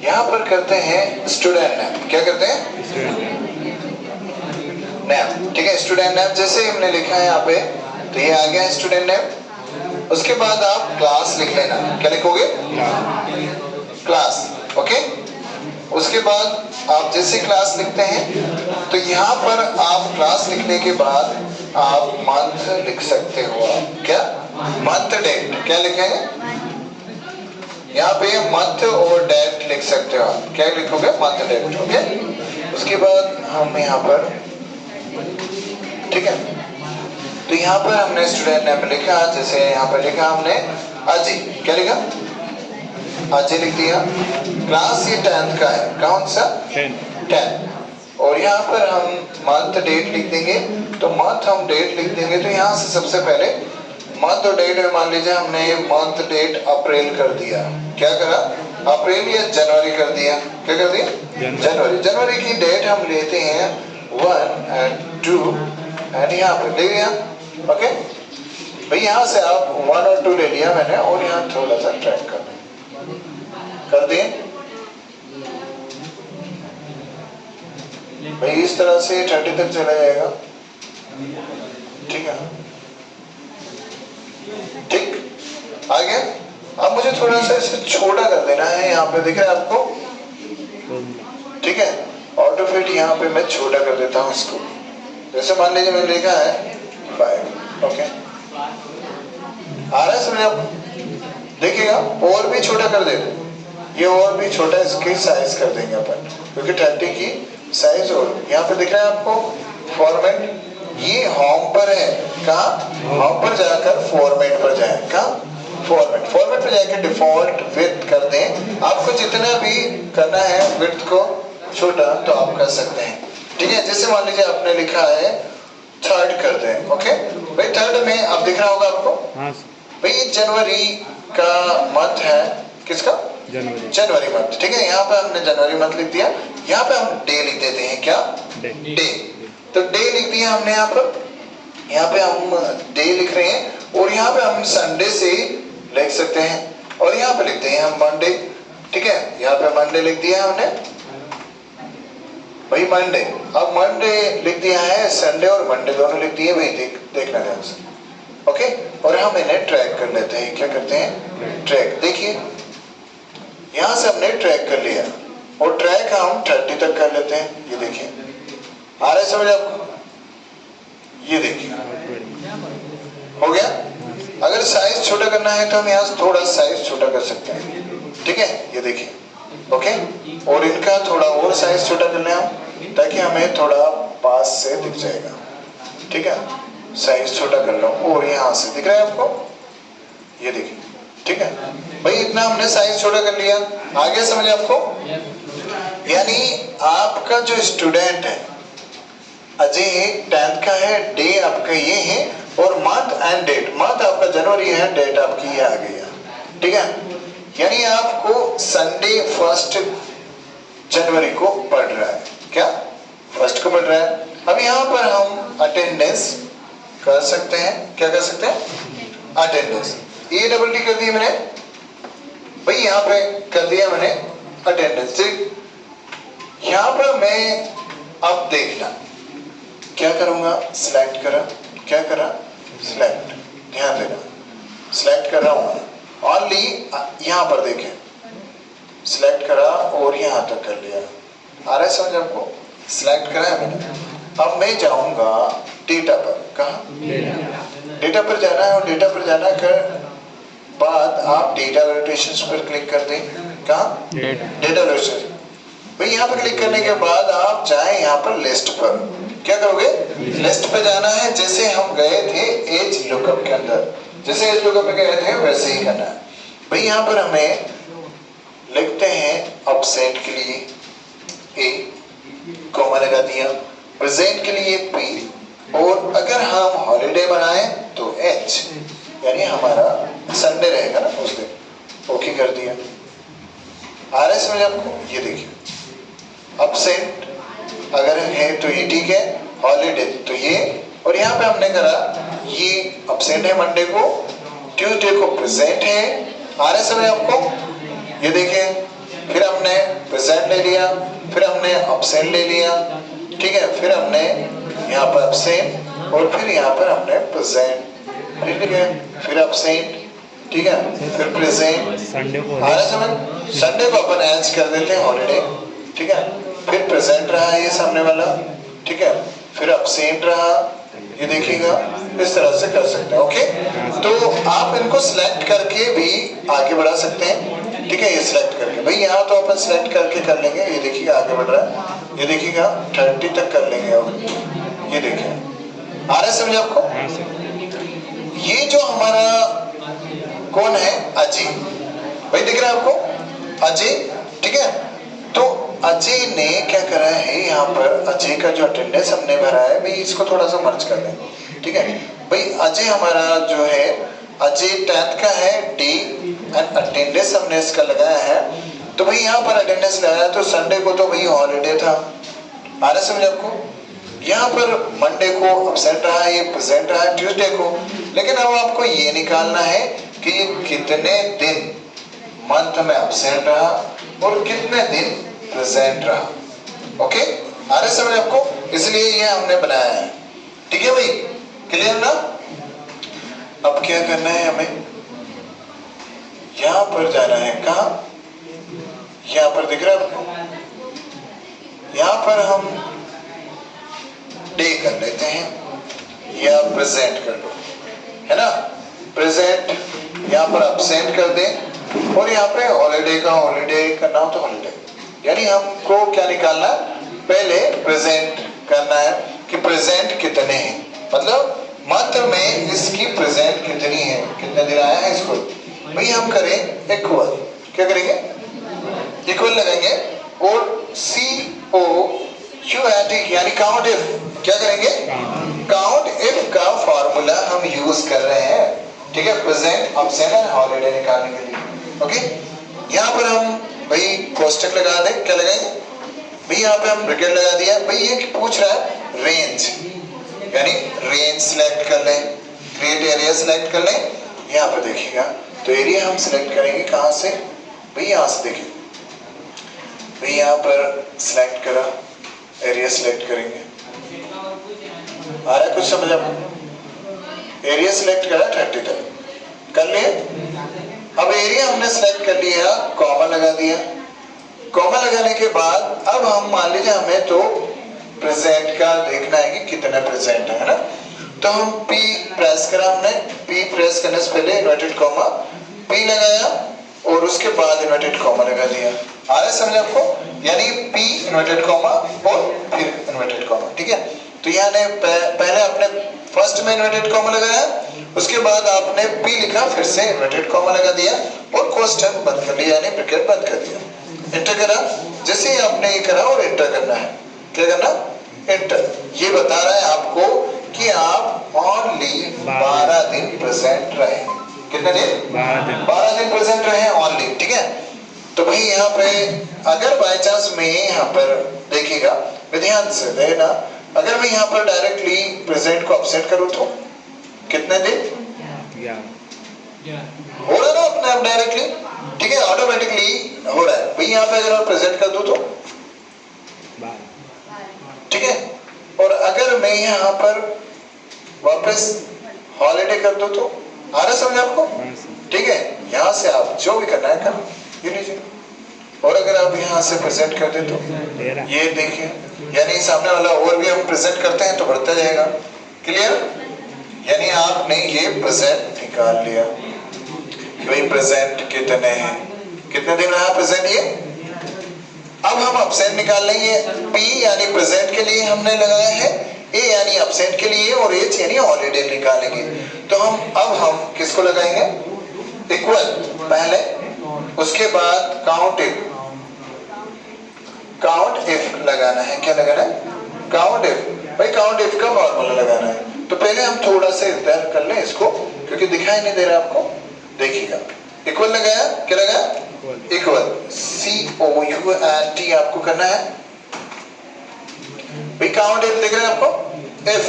यहाँ पर करते हैं स्टूडेंट नेम। क्या करते हैं? नेम। ठीक है, स्टूडेंट नेम जैसे हमने लिखा है यहाँ पे, तो ये आ गया स्टूडेंट नेम। उसके बाद आप क्लास लिख लेना। क्या लिखोगे? क्लास। ओके। उसके बाद आप जैसे क्लास लिखते हैं तो यहाँ पर आप क्लास लिखने के बाद आप मंथ लिख सकते हो। आप क्या? Month date. क्या लिखेंगे? यहाँ पे मंथ और डेट लिख सकते हो आप। क्या लिखोगे? Month date. ओके। उसके बाद हम यहाँ पर, ठीक है, तो यहाँ पर हमने स्टूडेंट नेम लिखा, जैसे यहाँ पर लिखा हमने अजय। क्या लिखा? अजय लिख दिया। क्लास ये 10th का है। कौन सा? 10। और यहाँ पर हम मंथ डेट लिख देंगे, तो मंथ हम डेट लिख देंगे। तो यहाँ से सबसे पहले मंथ और डेट में मान लीजिए हमने मंथ डेट अप्रैल कर दिया। क्या करा? अप्रैल या जनवरी कर दिया। क्या कर दिया? जनवरी। जनवरी की डेट हम लेते हैं 1 और 2 एंड यहाँ पे ले लिया। ओके भाई, यहाँ से आप 1 और 2 ले लिया मैंने, और यहाँ थोड़ा सा ट्रैक कर दिए भाई। इस तरह से 30 तक चला जाएगा। ठीक है, ठीक आ गया। अब मुझे थोड़ा सा इसे छोटा कर देना है। यहाँ पे दिख रहा है आपको? ठीक है, ऑटो फिट यहाँ पे मैं छोटा कर देता हूँ इसको। जैसे मान लीजिए मैंने लिखा है 5। ओके, आ रहा है समझ आप? देखिएगा, और भी छोटा कर दे, ये और भी छोटा इसकी साइज कर देंगे अपन, क्योंकि 30 की साइज। और यहाँ पे दिख रहा है आपको फॉर्मेट, ये होम पर है। कहाँ? होम पर जाकर फॉर्मेट पर जाए। कहाँ? फॉर्मेट। फॉर्मेट पर जाकर डिफॉल्ट विड्थ कर दें। आपको जितना भी करना है विड्थ को छोटा तो आप कर सकते हैं। ठीक है, जैसे मान लीजिए आपने लिखा है 3rd कर दें। ओके भाई, 3rd में अब दिख रहा होगा आपको भाई जनवरी का मंथ है। किसका? जनवरी मंथ। ठीक है, यहाँ पे हमने जनवरी मंथ लिख दिया। यहाँ पे हम डे लिख देते हैं। क्या? डे। तो डे लिख दिया हमने यहाँ पर। यहाँ पे हम डे लिख रहे हैं, और यहाँ पे हम संडे से लिख सकते हैं, और यहाँ पे लिखते हैं हम मंडे। ठीक है, यहाँ पे मंडे लिख दिया हमने भाई, मंडे। अब मंडे लिख दिया है, संडे और मंडे दोनों लिख दिए भाई। देखना ध्यान से। ओके, और हम इन्हें ट्रैक कर लेते हैं। क्या करते हैं? ट्रैक। देखिए, यहां से हमने ट्रैक कर लिया, और ट्रैक हम 30 तक कर लेते हैं। ये देखिए, आ रहा है समझ आपको? ये देखिए, हो गया। अगर साइज छोटा करना है तो हम यहाँ से थोड़ा साइज छोटा कर सकते हैं। ठीक है, ये देखिए। ओके, और इनका थोड़ा और साइज छोटा कर लें हम, ताकि हमें थोड़ा पास से दिख जाएगा। ठीक है, साइज छोटा कर लो, और यहाँ से दिख रहा है आपको? ये देखिए। ठीक है भाई, इतना हमने साइज छोटा कर लिया। आगे समझ आपको? यानी आपका जो स्टूडेंट है अजय 10th का है, डे आपका ये है, और मंथ एंड डेट। मंथ आपका जनवरी है, डेट आपकी ये आ गई है। ठीक है, यानी आपको संडे 1 जनवरी को पढ़ रहा है। क्या? 1 को पढ़ रहा है। अब यहाँ पर हम अटेंडेंस कर सकते हैं। क्या कर सकते हैं? अटेंडेंस। ADD कर दी मैंने भाई, यहाँ पे कर दिया मैंने अटेंडेंस। यहाँ पर मैं अब देखना क्या करूंगा, सिलेक्ट करा। क्या करा? सिलेक्ट। ध्यान देना, सिलेक्ट कर रहा हूं ओनली। यहाँ पर देखें, सिलेक्ट करा और यहाँ तक कर लिया। आ रहा है समझ आपको? सिलेक्ट करा है मैंने। अब मैं जाऊंगा डेटा पर। कहाँ? डेटा पर जाना है, और डेटा पर जाना कर बाद आप डेटा वेरिएशंस पर क्लिक कर दें। कहाँ? डेटा वेरिएशंस भाई, यहाँ पर क्लिक करने के बाद आप जाएं यहाँ पर लिस्ट पर। क्या करोगे? लिस्ट पर जाना है, जैसे हम गए थे एज लुकअप के अंदर। जैसे एज लुकअप में गए थे वैसे ही करना है भाई। यहाँ पर हमें लिखते हैं अब्सेंट के लिए A, कॉमा लगा दिया, प्रेजेंट के लिए P, और अगर हम हॉलीडे बनाएं तो H, यानी हमारा संडे रहेगा ना उस दिन। ओके कर दिया। आ रहा है समझ आपको? ये देखिए, अब्सेंट अगर है तो ये ठीक है, हॉलीडे तो ये, और यहाँ पे हमने करा ये अब्सेंट है मंडे को, ट्यूसडे को प्रेजेंट है। आ रहा है समझ आपको? ये देखिए, फिर हमने प्रेजेंट ले लिया, फिर हमने अब्सेंट ले लिया, ठीक है, फिर हमने यहाँ पर अब्सेंट और फिर यहाँ पर हमने प्रेजेंट, ठीक है, फिर अब्सेंट, ठीक है, फिर प्रेजेंट। संडे को आ रहा समझ? संडे को अपन एज कर देते हैं हॉलीडे, ठीक है, फिर प्रेजेंट रहा ये सामने वाला, ठीक है, फिर अब्सेंट रहा, ये देखिएगा, इस तरह से कर सकते हैं। ओके, तो आप इनको सिलेक्ट करके भी आगे बढ़ा सकते हैं, ठीक है, ये सिलेक्ट करके भाई यहाँ तो अपन सिलेक्ट करके कर लेंगे, ये देखिएगा आगे बढ़ रहा है, ये देखिएगा 30 तक कर लेंगे। अब ये देखिए आ रहा है समझ आपको? ये जो हमारा कौन है, अजय भाई, दिख रहा है आपको अजय, ठीक है। तो अजय ने क्या करा है, यहाँ पर अजय का जो अटेंडेंस हमने भरा है भाई, इसको थोड़ा सा मर्ज कर दें, ठीक है भाई। अजय हमारा जो है, अजय 10th का है डी एंड अटेंडेंस हमने इसका लगाया है, तो भाई यहाँ पर अटेंडेंस लगाया, तो संडे को तो भाई हॉलीडे था, आ रहा समझ आपको। यहाँ पर मंडे को अब्सेंट रहा, ये प्रेजेंट रहा है ट्यूसडे को, लेकिन अब आपको ये निकालना है कि ये कितने दिन मंथ में अब्सेंट रहा और कितने दिन प्रेजेंट रहा। ओके, आ रहा समझ आपको, इसलिए ये हमने बनाया है, ठीक है भाई, क्लियर ना। अब क्या करना है हमें, यहां पर जाना है, कहा, यहां पर दिख रहा है आपको, यहां पर हम डे कर लेते हैं या प्रेजेंट कर लो, है ना, प्रेजेंट, यहाँ पर अब्सेंट कर दें और यहाँ पे हॉलीडे का हॉलीडे करना हो तो हॉलीडे, यानी हमको क्या निकालना है, पहले प्रेजेंट करना है कि प्रेजेंट कितने हैं, मतलब मंथ में इसकी प्रेजेंट कितनी है, कितने दिन आया है इसको भाई, हम करें इक्वल, क्या करेंगे, इक्वल लगाएंगे और COUNT यानी काउंट इफ, क्या करेंगे, काउंट इफ का फॉर्मूला हम यूज कर रहे हैं, ठीक है, प्रेजेंट, अब्सेंट एंड हॉलीडे निकालने के लिए। ओके, यहाँ पर हम भाई कोष्टक लगा दें, क्या लगाएंगे भाई, यहाँ पे हम ब्रैकेट लगा दिया भाई, ये पूछ रहा है रेंज, यानी रेंज सिलेक्ट कर लें, क्रिएट एरिया सिलेक्ट कर लें, यहाँ पर देखिएगा तो एरिया हम सिलेक्ट करेंगे कहाँ से भाई, यहाँ से देखिए भाई, यहाँ पर सिलेक्ट करा, एरिया सिलेक्ट करेंगे, आ रहा है कुछ समझ आपको, एरिया सिलेक्ट करा 30 तक कर लिए। अब एरिया हमने सिलेक्ट कर लिया, कॉमा लगा दिया, कॉमा लगाने के बाद अब हम मान लीजिए हमें तो प्रेजेंट का देखना है कि कितना प्रेजेंट है ना, तो हम P प्रेस करा, हमने P प्रेस करने से पहले इन्वर्टेड कॉमा P लगाया और उसके बाद इन्वर्टेड कॉमा लगा दिया, आ रहा है समझ आपको, यानी P इन्वर्टेड कॉमा और फिर इन्वर्टेड कॉमा, ठीक है। तो यहाँ ने पहले आपने फर्स्ट में इन्वर्टेड कॉमा लगाया, उसके बाद आपने P लिखा, फिर से इन्वर्टेड कॉमा लगा दिया और कोष्टक बंद कर लिया, यानी ब्रैकेट बंद कर दिया, एंटर करा। जैसे ही आपने ये करा और एंटर करना है, क्या करना, एंटर। ये बता रहा है आपको कि आप ओनली 12 दिन प्रेजेंट रहे, कितने दिन, 12 दिन प्रेजेंट रहे ओनली, ठीक है। तो भाई यहाँ पे अगर बाय चांस में यहाँ पर देखिएगा, ध्यान से देना, अगर मैं यहाँ पर डायरेक्टली प्रेजेंट को अपसेट करूँ तो कितने दिन हो रहा है ना अपने आप डायरेक्टली, ठीक है, ऑटोमेटिकली हो रहा है भाई। यहाँ पे अगर मैं प्रेजेंट कर दूं तो ठीक है, और अगर मैं यहाँ पर वापस हॉलीडे कर दूं तो, आ रहा समझ आपको, ठीक है। यहाँ से आप जो भी करना है करो, ये लीजिए, और अगर आप यहाँ से प्रेजेंट कर दें तो ये देखिए, यानी सामने वाला और भी हम प्रेजेंट करते हैं तो बढ़ता जाएगा, क्लियर। यानी आपने ये प्रेजेंट निकाल लिया, भाई प्रेजेंट कितने हैं, कितने दिन रहा प्रेजेंट ये। अब हम अब्सेंट निकाल लेंगे, P यानी प्रेजेंट के लिए हमने लगाया है, A यानी अब्सेंट के लिए और H यानी हॉलीडे निकालेंगे। तो हम किसको लगाएंगे, इक्वल पहले, उसके बाद काउंट इफ लगाना है, क्या लगाना है, काउंट इफ, भाई काउंट इफ का फॉर्मूला लगाना है। तो पहले हम थोड़ा सा इधर कर लें इसको, क्योंकि दिखाई नहीं दे रहा आपको, देखिएगा इक्वल लगाया, क्या लगाया, इक्वल, COUNT आपको करना है भाई। काउंट इफ दिख रहा है आपको, IF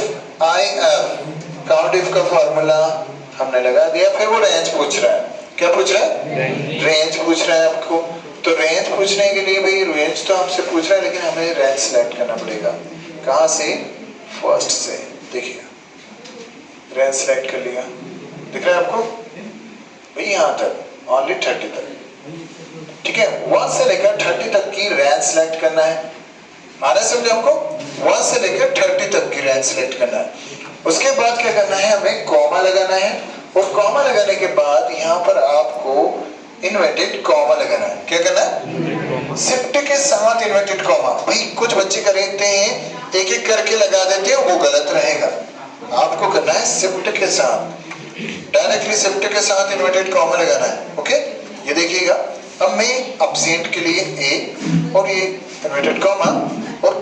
काउंट इफ का फॉर्मूला हमने लगा दिया। फिर वो रेंज पूछ रहा है, क्या पूछ रहा है, रेंज पूछ रहा है आपको। तो रेंज पूछने के लिए भाई रेंज तो हमसे पूछ रहा है, लेकिन हमें रेंज सेलेक्ट करना पड़ेगा। कहाँ से? फर्स्ट से। देखिए रेंज सेलेक्ट कर लिया, दिख रहा है आपको भाई यहाँ तक ओनली 30 तक, ठीक है। 1 से लेकर 30 तक की रेंज सेलेक्ट करना है। आ रहा है समझे आपको? 1 से लेकर 30 तक की रेंज सेलेक्ट करना है। उसके बाद क्या करना है, हमें कॉमा लगाना है, और कॉमा लगाने के बाद यहाँ पर आपको इन्वर्टेड कॉमा लगाना है। क्या करना है? शिफ्ट के साथ इन्वर्टेड कॉमा। भाई कुछ बच्चे करते हैं एक एक करके लगा देते हैं, वो गलत रहेगा। आपको करना है शिफ्ट के साथ, डायरेक्टली शिफ्ट के साथ इन्वर्टेड कॉमा लगाना है। ओके, ये देखिएगा। अब मैं एब्सेंट के लिए ए और ये इन्वर्टेड कॉमा और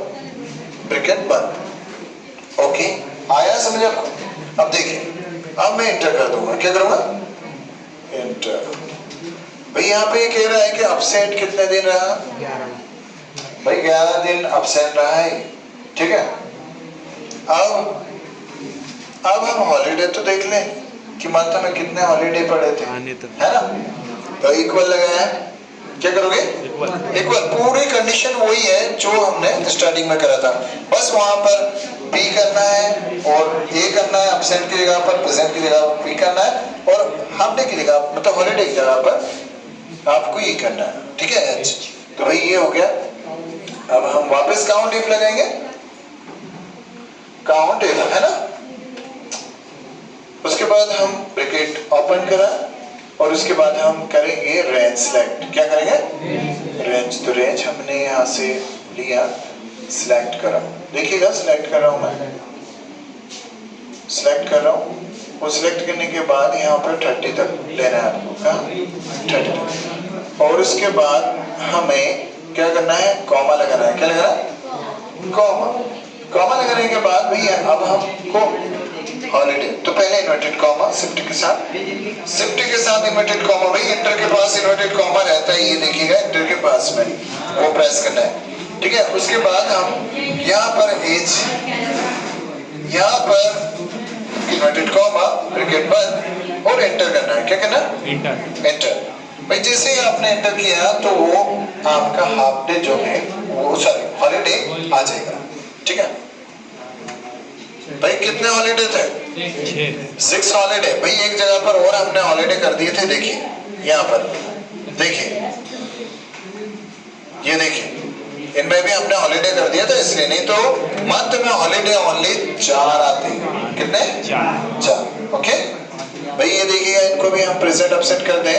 ब्रैकेट बंद। ओके, आया समझ आपको? अब देखिए, अब मैं इंटर कर दूंगा। क्या करूंगा? इंटर। भाई यहाँ पे कह रहा है कि एब्सेंट कितने दिन रहा? भाई 11 दिन एब्सेंट रहा है, ठीक है। अब हम हॉलीडे तो देख लें कि मंथ में कितने हॉलीडे पड़े थे, है ना? तो इक्वल लगाया, क्या करोगे? इक्वल। पूरी कंडीशन वही है जो हमने स्टार्टिंग में करा था, बस वहां पर बी करना है और ए करना है, एब्सेंट की जगह पर प्रेजेंट की जगह बी करना है, और हाफ डे की जगह मतलब हॉलीडे की जगह पर आपको ये करना है, ठीक है। एच। तो भाई ये हो गया। अब हम वापस काउंट इफ लगाएंगे, काउंट इफ, है ना। उसके बाद हम ब्रैकेट ओपन करा और उसके बाद हम करेंगे रेंज सेलेक्ट। क्या करेंगे? रेंज। तो रेंज हमने यहाँ से लिया, सिलेक्ट करा। देखिएगा सिलेक्ट कर रहा हूँ मैं, सिलेक्ट कर रहा हूँ। वो सिलेक्ट करने के बाद यहाँ पर 30 तक लेना है आपको। कहाँ? 30 तक। और उसके बाद हमें क्या करना है? कॉमा लगाना है। क्या लगाना है? कॉमा। कॉमा लगाने के बाद भैया अब हमको हॉलीडे, तो पहले इन्वर्टेड कॉमा शिफ्ट के साथ, शिफ्ट के साथ इन्वर्टेड कॉमा। भाई इंटर के पास इन्वर्टेड कॉमा रहता है, ये देखिएगा इंटर के पास में, वो प्रेस करना है, ठीक है। उसके बाद हम यहाँ पर एज, यहाँ पर इन्वर्टेड कॉमा ब्रैकेट बंद और एंटर करना है। क्या करना? एंटर। एंटर। भाई जैसे ही आपने एंटर किया तो वो आपका हाफ डे जो है वो, सॉरी, हॉलीडे आ जाएगा, ठीक है। भाई कितने हॉलीडे थे? 6 हॉलीडे। भाई एक जगह पर और हमने हॉलीडे कर दिए थे, देखिए यहाँ पर, देखिए ये देखिए, इनमें भी हमने हॉलीडे कर दिया था, इसलिए। नहीं तो मंथ में हॉलीडे ओनली 4 आते हैं। कितने? 4। ओके भाई ये देखिएगा, इनको भी हम प्रेजेंट एब्सेंट कर दें,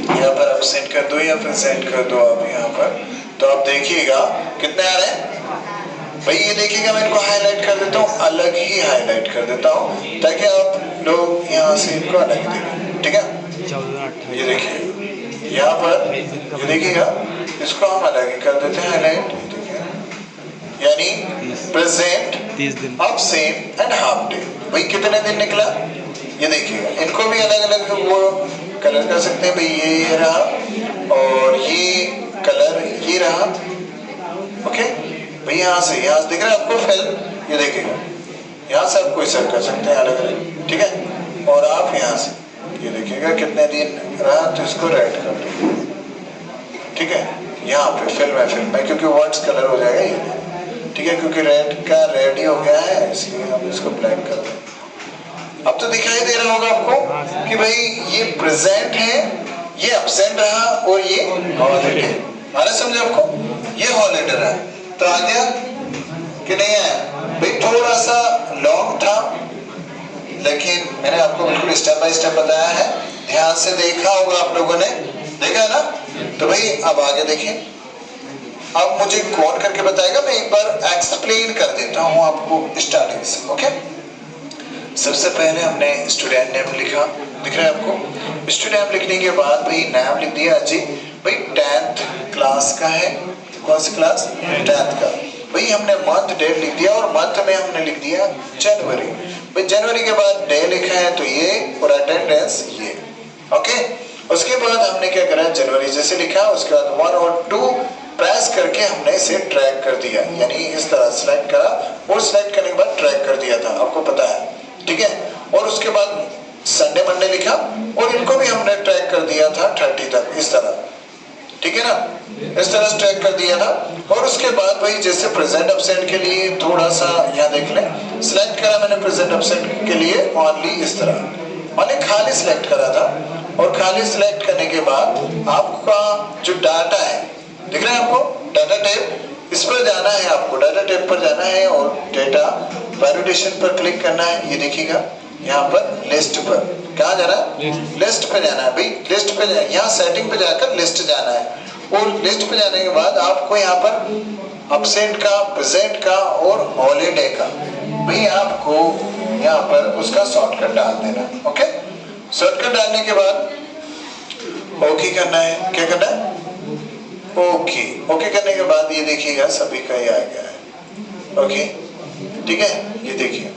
यहाँ पर एब्सेंट कर दो या प्रेजेंट कर दो आप यहाँ पर, तो आप देखिएगा कितने आ रहे हैं। भाई ये देखिएगा, मैं इनको हाईलाइट कर देता हूँ, अलग ही हाईलाइट कर देता हूँ ताकि आप लोग यहाँ से इनको अलग देखें, ठीक है। ये देखिए यहाँ पर, ये देखिएगा, इसको हम अलग ही कर देते हैं हाईलाइट, यानी present, absent and half day. भाई कितने दिन निकला ये देखिएगा। इनको भी अलग अलग वो कलर कर सकते हैं। भाई ये रहा और ये कलर ये रहा। ओके भाई यहाँ से दिख रहा है आपको फिल्म, ये देखिएगा, यहाँ से आप कोई सर कर सकते हैं अलग अलग, ठीक है। और आप यहाँ से ये देखिएगा कितने दिन रहा, तो इसको रेड कर दो, ठीक है। यहाँ पे फिल्म है क्योंकि वर्ड्स कलर हो जाएगा ये, ठीक है, क्योंकि रेड का रेड ही हो गया है, इसलिए हम इसको ब्लैक कर दें। अब तो दिखाई दे रहा होगा आपको कि भाई ये प्रेजेंट है, ये एब्सेंट रहा और ये हॉलीडे। माने समझे आपको? ये हॉलीडे रहा, तो आ गया कि नहीं आया? भाई थोड़ा सा लॉन्ग था, लेकिन मैंने आपको बिल्कुल स्टेप बाय स्टेप बताया है, ध्यान से देखा होगा आप लोगों ने, देखा है ना? तो भाई अब आगे देखिए। अब मुझे कौन करके बताएगा, मैं एक बार एक्सप्लेन कर देता हूँ आपको स्टार्टिंग से। ओके, सबसे पहले हमने स्टूडेंट नेम लिखा, दिख रहा है आपको? स्टूडेंट नेम लिखने के बाद भाई नाम लिख दिया अजय। भाई 10th क्लास का है, कौन सी क्लास? 10th का। भाई हमने मंथ डेट लिख दिया और मंथ में हमने लिख दिया जनवरी। भाई जनवरी के बाद डे लिखा है तो ये, और अटेंडेंस ये। ओके, उसके बाद हमने क्या करा, जनवरी जैसे लिखा, उसके बाद 1 और 2 प्रेस करके हमने इसे ट्रैक कर दिया, यानी इस तरह सिलेक्ट करा और सिलेक्ट करने के बाद ट्रैक कर दिया था, आपको पता है, ठीक है। और उसके बाद संडे मंडे लिखा और इनको भी हमने ट्रैक कर दिया था 30 तक, इस तरह, ठीक है ना, इस तरह से ट्रैक कर दिया था। और उसके बाद भाई जैसे प्रेजेंट एब्सेंट के लिए थोड़ा सा यहाँ देख लें, सिलेक्ट करा मैंने प्रेजेंट एब्सेंट के लिए ओनली इस तरह, मैंने खाली सिलेक्ट करा था। और खाली सिलेक्ट करने के बाद आपका जो डाटा है दिख रहा है आपको, डाटा टैब, इस पर जाना है आपको, डाटा टैब पर जाना है और डेटा वैलिडेशन पर क्लिक करना है। ये देखिएगा यहाँ पर लिस्ट पर, कहाँ जाना है, लिस्ट पे जाना है भाई, लिस्ट पे जाना, यहाँ सेटिंग पे जाकर लिस्ट जाना है। और लिस्ट पे जाने के बाद आपको यहाँ पर एब्सेंट का, प्रेजेंट का और हॉलीडे का भाई आपको यहाँ पर उसका शॉर्टकट डाल देना। ओके, शॉर्टकट डालने के बाद ओके करना है, क्या करना है, ओके। ओके करने के बाद ये देखिएगा सभी का ही आ गया है। ओके ठीक है, ये देखिए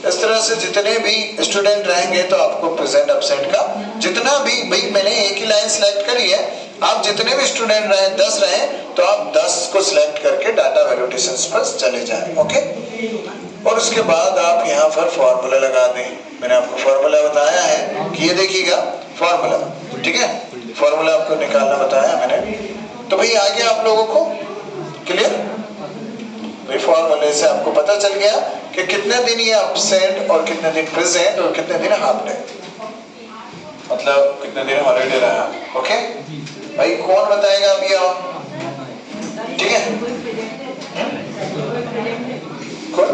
इस तरह से जितने भी स्टूडेंट रहेंगे तो आपको प्रेजेंट एब्सेंट का जितना भी, भाई मैंने एक ही लाइन सिलेक्ट करी है, आप जितने भी स्टूडेंट रहे 10 रहे तो आप 10 को सिलेक्ट करके डाटा वैलिडेशंस पर चले जाएं। ओके, और उसके बाद आप यहाँ पर फॉर्मूला लगा दें। मैंने आपको फॉर्मूला बताया है कि ये देखिएगा फॉर्मूला, ठीक है, फॉर्मूला आपको निकालना बताया मैंने। तो भाई आ गया आप लोगों को क्लियर, भाई फॉर्मूले से आपको पता चल गया कि कितने दिन ये एब्सेंट और कितने दिन प्रेजेंट और कितने दिन हाफ डे, मतलब कितने दिन हॉलीडे रहा। ओके भाई, कौन बताएगा अभी आओ, ठीक है, कौन